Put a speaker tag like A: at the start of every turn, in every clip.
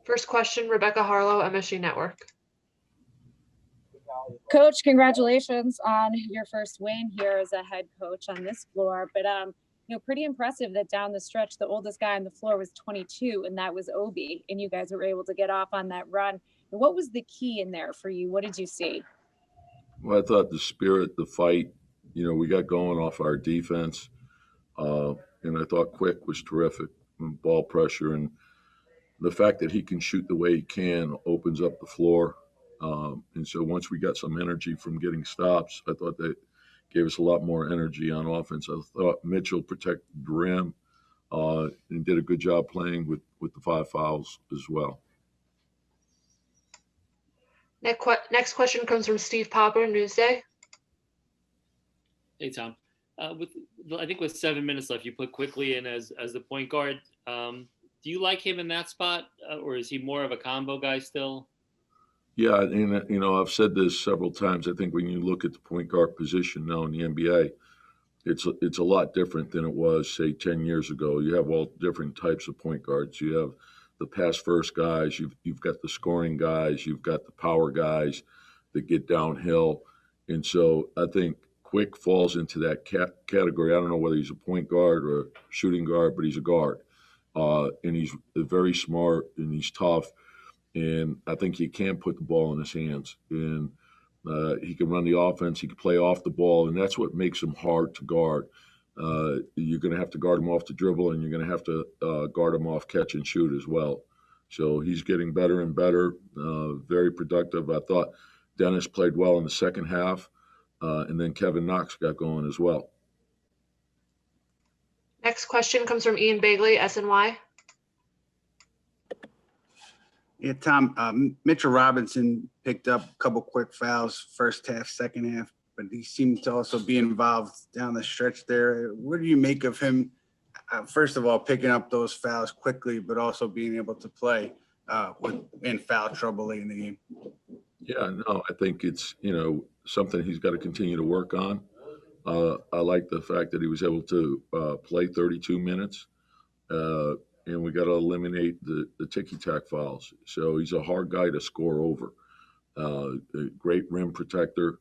A: First question, Rebecca Harlow, MSG Network.
B: Coach, congratulations on your first win here as a head coach on this floor. But pretty impressive that down the stretch, the oldest guy on the floor was 22, and that was Obi, and you guys were able to get off on that run. And what was the key in there for you? What did you see?
C: Well, I thought the spirit, the fight, we got going off our defense, and I thought Quick was terrific. Ball pressure and the fact that he can shoot the way he can opens up the floor. And so once we got some energy from getting stops, I thought that gave us a lot more energy on offense. I thought Mitchell protected the rim and did a good job playing with the 5 fouls as well.
A: Next question comes from Steve Popper, Newsday.
D: Hey, Tom. I think with 7 minutes left, you put Quickley in as the point guard. Do you like him in that spot, or is he more of a combo guy still?
C: Yeah, and I've said this several times. I think when you look at the point guard position now in the NBA, it's a lot different than it was, say, 10 years ago. You have all different types of point guards. You have the pass first guys. You've got the scoring guys. You've got the power guys that get downhill. And so I think Quick falls into that category. I don't know whether he's a point guard or a shooting guard, but he's a guard. And he's very smart and he's tough. And I think he can put the ball in his hands. And he can run the offense. He can play off the ball. And that's what makes him hard to guard. You're going to have to guard him off the dribble, and you're going to have to guard him off catch and shoot as well. So he's getting better and better, very productive. I thought Dennis played well in the second half, and then Kevin Knox got going as well.
A: Next question comes from Ian Bagley, SNY.
E: Yeah, Tom, Mitchell Robinson picked up a couple quick fouls first half, second half, but he seemed to also be involved down the stretch there. What do you make of him, first of all, picking up those fouls quickly, but also being able to play in foul trouble late in the game?
C: Yeah, no, I think it's, something he's got to continue to work on. I like the fact that he was able to play 32 minutes. And we got to eliminate the ticky-tack fouls. So he's a hard guy to score over. A great rim protector.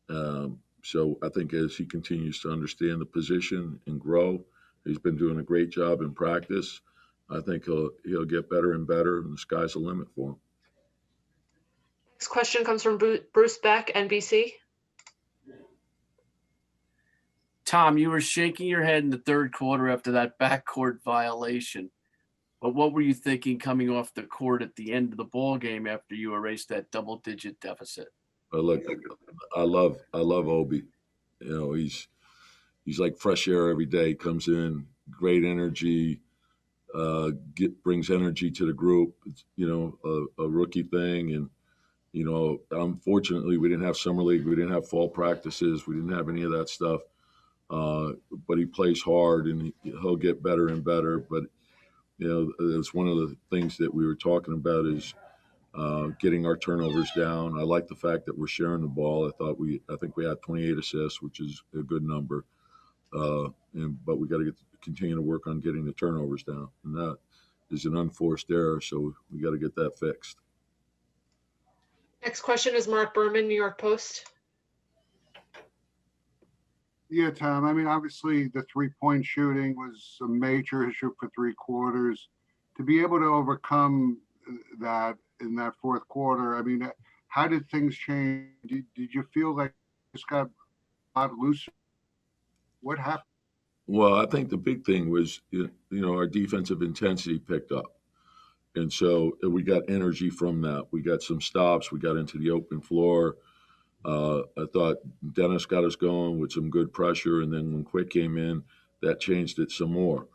C: So I think as he continues to understand the position and grow, he's been doing a great job in practice. I think he'll get better and better, and the sky's the limit for him.
A: Next question comes from Bruce Beck, NBC.
F: Tom, you were shaking your head in the third quarter after that backcourt violation. But what were you thinking coming off the court at the end of the ball game after you erased that double-digit deficit?
C: Look, I love Obi. He's like fresh air every day. Comes in, great energy, brings energy to the group. It's a rookie thing, and unfortunately we didn't have summer league, we didn't have fall practices, we didn't have any of that stuff. But he plays hard, and he'll get better and better. But it's one of the things that we were talking about is getting our turnovers down. I like the fact that we're sharing the ball. I think we had 28 assists, which is a good number. But we got to continue to work on getting the turnovers down, and that is an unforced error. So we got to get that fixed.
A: Next question is Mark Berman, New York Post.
G: Yeah, Tom. I mean, obviously the three-point shooting was a major issue for 3 quarters. To be able to overcome that in that fourth quarter, I mean, how did things change? Did you feel like this got a lot looser? What happened?
C: Well, I think the big thing was, our defensive intensity picked up. And so we got energy from that. We got some stops. We got into the open floor. I thought Dennis got us going with some good pressure, and then when Quick came in, that changed it some more.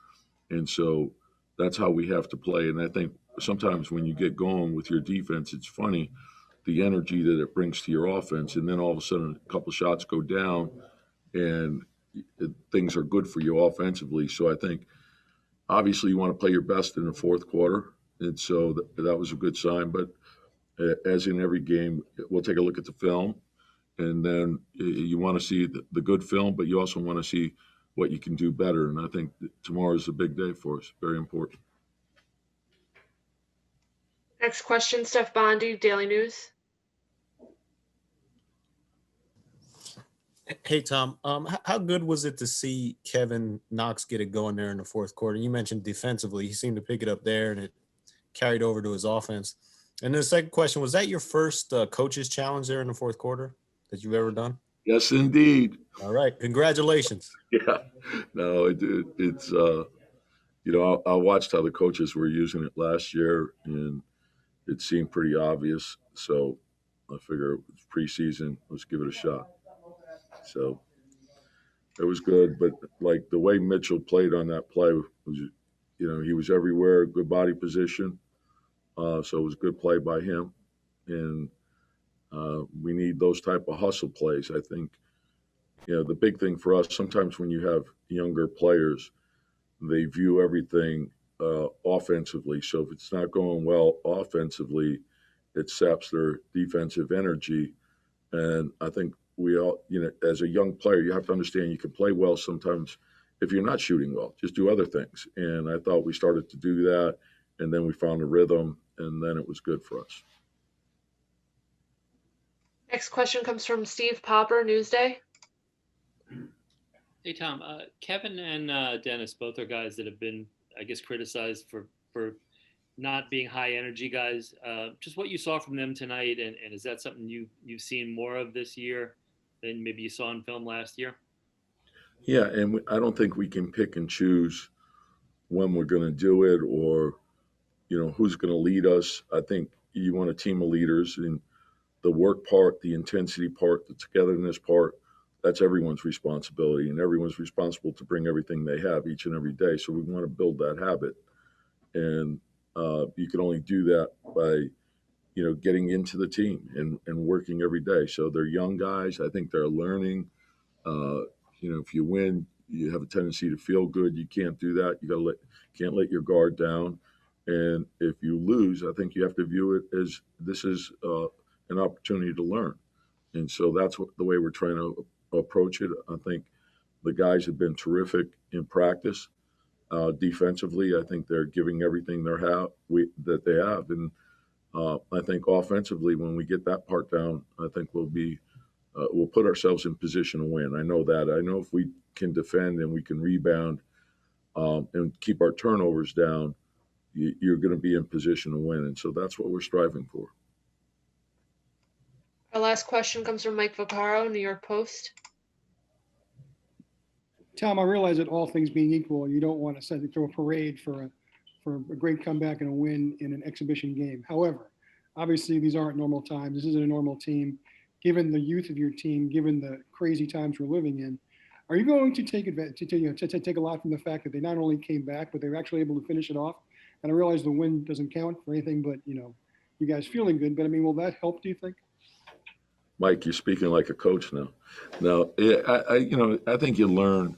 C: And so that's how we have to play. And I think sometimes when you get going with your defense, it's funny, the energy that it brings to your offense, and then all of a sudden a couple shots go down, and things are good for you offensively. So I think obviously you want to play your best in the fourth quarter, and so that was a good sign. But as in every game, we'll take a look at the film. And then you want to see the good film, but you also want to see what you can do better. And I think tomorrow is a big day for us, very important.
A: Next question, Steph Bondi, Daily News.
H: Hey, Tom, how good was it to see Kevin Knox get it going there in the fourth quarter? You mentioned defensively, he seemed to pick it up there and it carried over to his offense. And then the second question, was that your first coach's challenge there in the fourth quarter that you've ever done?
C: Yes, indeed.
H: All right. Congratulations.
C: Yeah. No, it's I watched how the coaches were using it last year, and it seemed pretty obvious. So I figure it was preseason. Let's give it a shot. So it was good, but like the way Mitchell played on that play was, he was everywhere, good body position. So it was a good play by him, and we need those type of hustle plays. I think, the big thing for us sometimes when you have younger players, they view everything offensively. So if it's not going well offensively, it saps their defensive energy. And I think we all, as a young player, you have to understand you can play well sometimes if you're not shooting well. Just do other things. And I thought we started to do that, and then we found a rhythm, and then it was good for us.
A: Next question comes from Steve Popper, Newsday.
D: Hey, Tom, Kevin and Dennis, both are guys that have been, I guess, criticized for not being high energy guys. Just what you saw from them tonight, and is that something you've seen more of this year than maybe you saw in film last year?
C: Yeah, and I don't think we can pick and choose when we're going to do it or, who's going to lead us. I think you want a team of leaders, and the work part, the intensity part, the togetherness part, that's everyone's responsibility, and everyone's responsible to bring everything they have each and every day. So we want to build that habit, and you can only do that by, getting into the team and working every day. So they're young guys. I think they're learning. If you win, you have a tendency to feel good. You can't do that. You can't let your guard down. And if you lose, I think you have to view it as this is an opportunity to learn. And so that's the way we're trying to approach it. I think the guys have been terrific in practice. Defensively, I think they're giving everything that they have. And I think offensively, when we get that part down, I think we'll put ourselves in position to win. I know that. I know if we can defend and we can rebound and keep our turnovers down, you're going to be in position to win. And so that's what we're striving for.
A: Our last question comes from Mike Vaccaro, New York Post.
I: Tom, I realize that all things being equal, you don't want to send it through a parade for a great comeback and a win in an exhibition game. However, obviously these aren't normal times. This isn't a normal team. Given the youth of your team, given the crazy times we're living in, are you going to take advantage to take a lot from the fact that they not only came back, but they were actually able to finish it off? And I realize the win doesn't count for anything, but you guys feeling good. But I mean, will that help? Do you think?
C: Mike, you're speaking like a coach now. No, I think you learn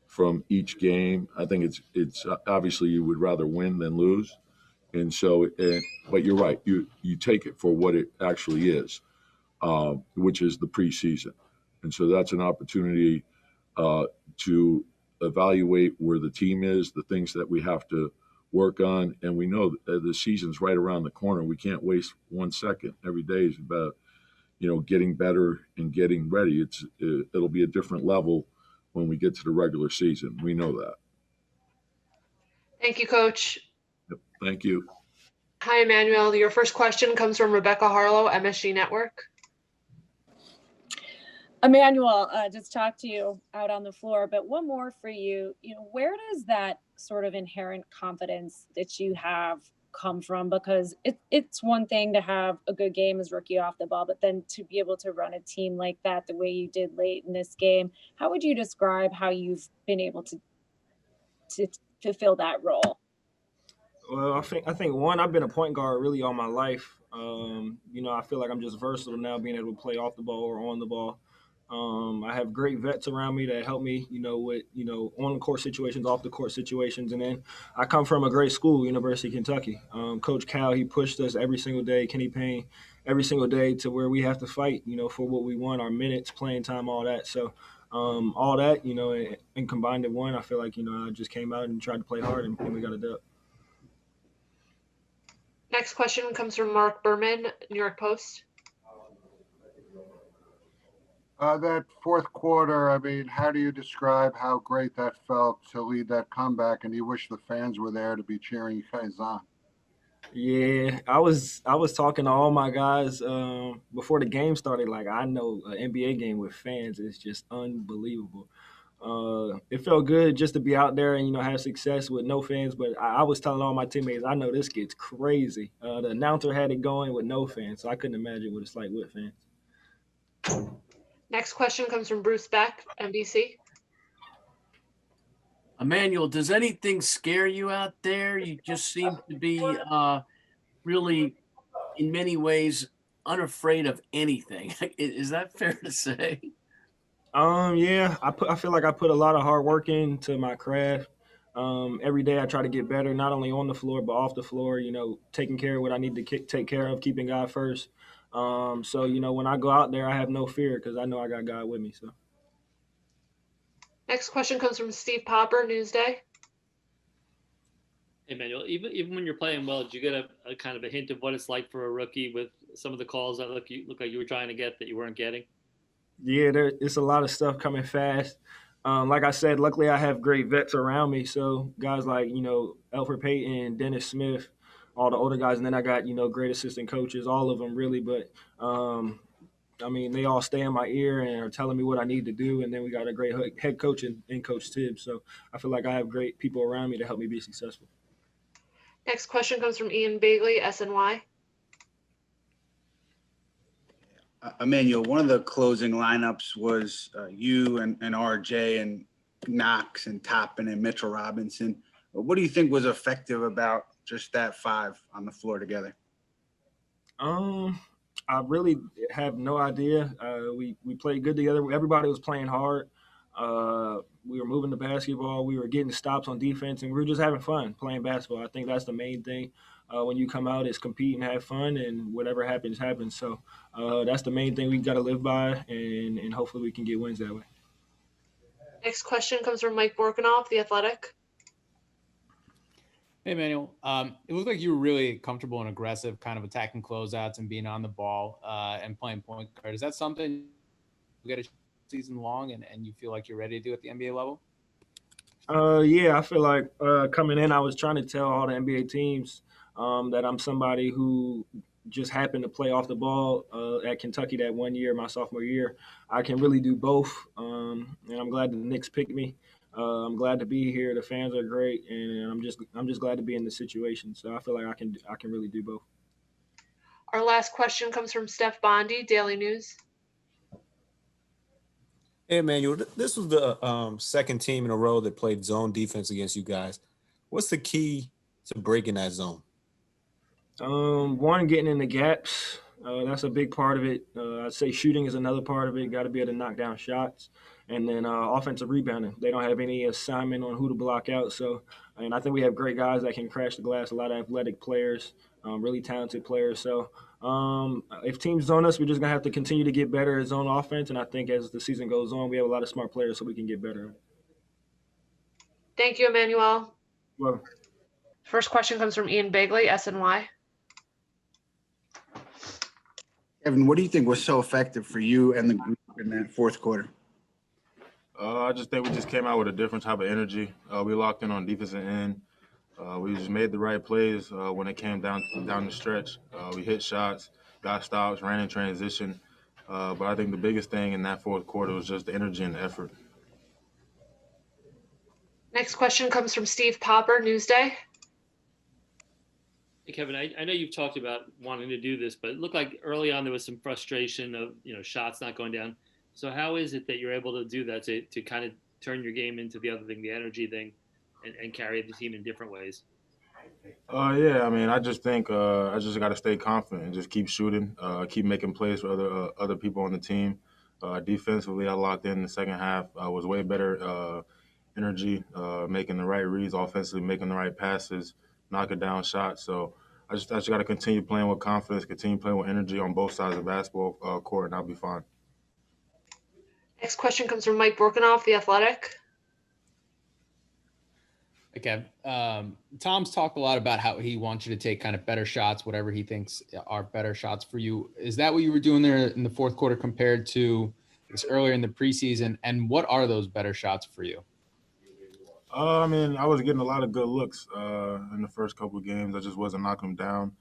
C: from each game. I think it's obviously you would rather win than lose, and so. But you're right. You take it for what it actually is, which is the preseason, and so that's an opportunity to evaluate where the team is, the things that we have to work on, and we know that the season's right around the corner. We can't waste 1 second. Every day is about getting better and getting ready. It'll be a different level when we get to the regular season. We know that.
A: Thank you, Coach.
C: Yep. Thank you.
A: Hi, Immanuel. Your first question comes from Rebecca Harlow, MSG Network.
B: Immanuel, just talked to you out on the floor, but one more for you. Where does that sort of inherent confidence that you have come from? Because it's one thing to have a good game as rookie off the ball, but then to be able to run a team like that the way you did late in this game, how would you describe how you've been able to fill that role?
J: Well, I think one, I've been a point guard really all my life. I feel like I'm just versatile now, being able to play off the ball or on the ball. I have great vets around me that help me, with, on the court situations, off the court situations. And then I come from a great school, University of Kentucky. Coach Cal, he pushed us every single day, Kenny Payne, every single day to where we have to fight, for what we want, our minutes, playing time, all that. So all that, and combined in one, I feel like, I just came out and tried to play hard and we got a dub.
A: Next question comes from Mark Berman, New York Post.
G: That fourth quarter, I mean, how do you describe how great that felt to lead that comeback? And you wish the fans were there to be cheering you guys on.
J: Yeah, I was talking to all my guys before the game started. Like, I know an NBA game with fans is just unbelievable. It felt good just to be out there and have success with no fans. But I was telling all my teammates, I know this gets crazy. The announcer had it going with no fans, so I couldn't imagine what it's like with fans.
A: Next question comes from Bruce Beck, NBC.
F: Immanuel, does anything scare you out there? You just seem to be really, in many ways, unafraid of anything. Is that fair to say?
J: Yeah, I feel like I put a lot of hard work into my craft. Every day I try to get better, not only on the floor but off the floor. Taking care of what I need to take care of, keeping God first. So when I go out there, I have no fear because I know I got God with me. So.
A: Next question comes from Steve Popper, Newsday.
D: Immanuel, even when you're playing well, did you get a kind of a hint of what it's like for a rookie with some of the calls that look like you were trying to get that you weren't getting?
J: Yeah, it's a lot of stuff coming fast. Like I said, luckily I have great vets around me. So guys like, Alfred Payton, Dennis Smith, all the older guys. And then I got, great assistant coaches, all of them really. But, they all stay in my ear and are telling me what I need to do. And then we got a great head coach and Coach Tibbs. So I feel like I have great people around me to help me be successful.
A: Next question comes from Ian Bagley, SNY.
E: Immanuel, one of the closing lineups was you and RJ and Knox and Toppin and Mitchell Robinson. What do you think was effective about just that five on the floor together?
J: I really have no idea. We played good together. Everybody was playing hard. We were moving the basketball. We were getting stops on defense, and we were just having fun playing basketball. I think that's the main thing. When you come out, is compete and have fun, and whatever happens, happens. So that's the main thing we got to live by, and hopefully we can get wins that way.
A: Next question comes from Mike Borkanoff, The Athletic.
K: Hey, Manuel. It looked like you were really comfortable and aggressive, kind of attacking closeouts and being on the ball and playing point guard. Is that something you get a season long and you feel like you're ready to do at the NBA level?
J: Yeah, I feel like coming in, I was trying to tell all the NBA teams that I'm somebody who just happened to play off the ball at Kentucky that 1 year, my sophomore year. I can really do both, and I'm glad the Knicks picked me. I'm glad to be here. The fans are great, and I'm just glad to be in this situation. So I feel like I can really do both.
A: Our last question comes from Steph Bondi, Daily News.
H: Hey, Emmanuel, this was the second team in a row that played zone defense against you guys. What's the key to breaking that zone?
J: One, getting in the gaps. That's a big part of it. I'd say shooting is another part of it. Got to be able to knock down shots. And then offensive rebounding. They don't have any assignment on who to block out. So, and I think we have great guys that can crash the glass, a lot of athletic players, really talented players. So if teams zone us, we're just going to have to continue to get better at zone offense. And I think as the season goes on, we have a lot of smart players so we can get better.
A: Thank you, Immanuel.
J: Well,
A: first question comes from Ian Bagley, SNY.
E: Kevin, what do you think was so effective for you and the group in that fourth quarter?
L: I just think we just came out with a different type of energy. We locked in on defensive end. We just made the right plays when it came down the stretch. We hit shots, got stops, ran in transition. But I think the biggest thing in that fourth quarter was just the energy and the effort.
A: Next question comes from Steve Popper, Newsday.
D: Hey, Kevin, I know you've talked about wanting to do this, but it looked like early on there was some frustration of shots not going down. So how is it that you're able to do that to kind of turn your game into the other thing, the energy thing, and carry the team in different ways?
L: Yeah, I mean, I just think I just got to stay confident and just keep shooting, keep making plays for other people on the team. Defensively, I locked in the second half. I was way better energy, making the right reads offensively, making the right passes, knocking down shots. So I just got to continue playing with confidence, continue playing with energy on both sides of the basketball court, and I'll be fine.
A: Next question comes from Mike Borkanoff, The Athletic.
K: Okay. Tom's talked a lot about how he wants you to take kind of better shots, whatever he thinks are better shots for you. Is that what you were doing there in the fourth quarter compared to this earlier in the preseason? And what are those better shots for you?
L: I mean, I was getting a lot of good looks in the first couple of games. I just wasn't knocking them down.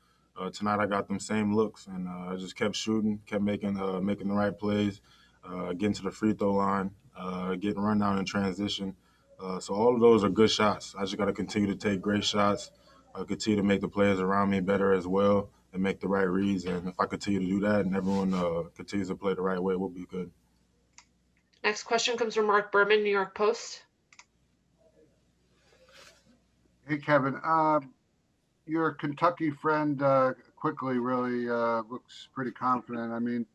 L: Tonight, I got them same looks, and I just kept shooting, kept making the right plays, getting to the free throw line, getting run down in transition. So all of those are good shots. I just got to continue to take great shots, continue to make the players around me better as well, and make the right reads. And if I continue to do that, and everyone continues to play the right way, we'll be good.
A: Next question comes from Mark Berman, New York Post.
G: Hey, Kevin, your Kentucky friend Quickley really looks pretty confident. I mean,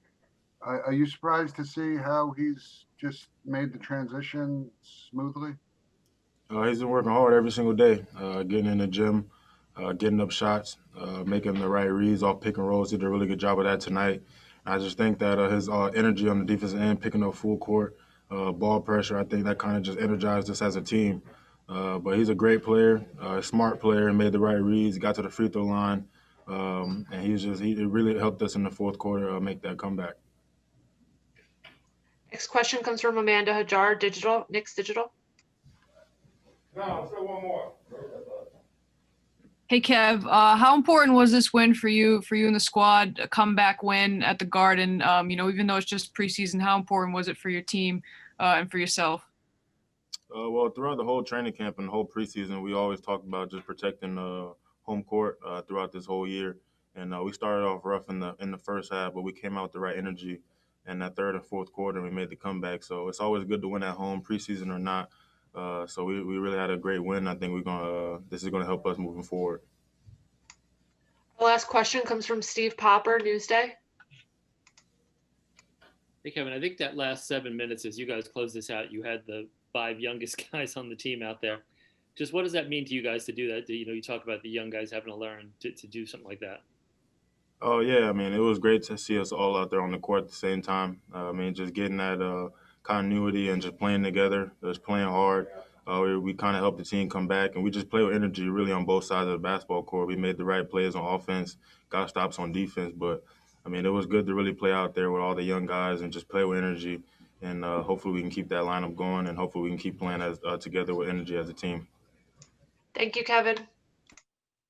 G: are you surprised to see how he's just made the transition smoothly?
L: He's been working hard every single day, getting in the gym, getting up shots, making the right reads off pick and rolls. He did a really good job of that tonight. I just think that his energy on the defensive end, picking up full court, ball pressure, I think that kind of just energized us as a team. But he's a great player, a smart player, and made the right reads, got to the free throw line, and he really helped us in the fourth quarter make that comeback.
A: Next question comes from Amanda Hajar, Knicks Digital.
L: No, say one more.
M: Hey Kev, how important was this win for you and the squad, a comeback win at the Garden? Even though it's just preseason, how important was it for your team and for yourself?
L: Well, throughout the whole training camp and the whole preseason, we always talked about just protecting home court throughout this whole year. And we started off rough in the first half, but we came out with the right energy in that third and fourth quarter, and we made the comeback. So it's always good to win at home, preseason or not. So we really had a great win. I think this is gonna help us moving forward.
A: The last question comes from Steve Popper, Newsday.
D: Hey, Kevin, I think that last 7 minutes, as you guys close this out, you had the 5 youngest guys on the team out there. Just what does that mean to you guys to do that? You talk about the young guys having to learn to do something like that.
L: Oh, yeah. I mean, it was great to see us all out there on the court at the same time. Just getting that continuity and just playing together, just playing hard. We kind of helped the team come back, and we just play with energy really on both sides of the basketball court. We made the right plays on offense, got stops on defense. But, it was good to really play out there with all the young guys and just play with energy. And hopefully we can keep that lineup going, and hopefully we can keep playing together with energy as a team.
A: Thank you, Kevin.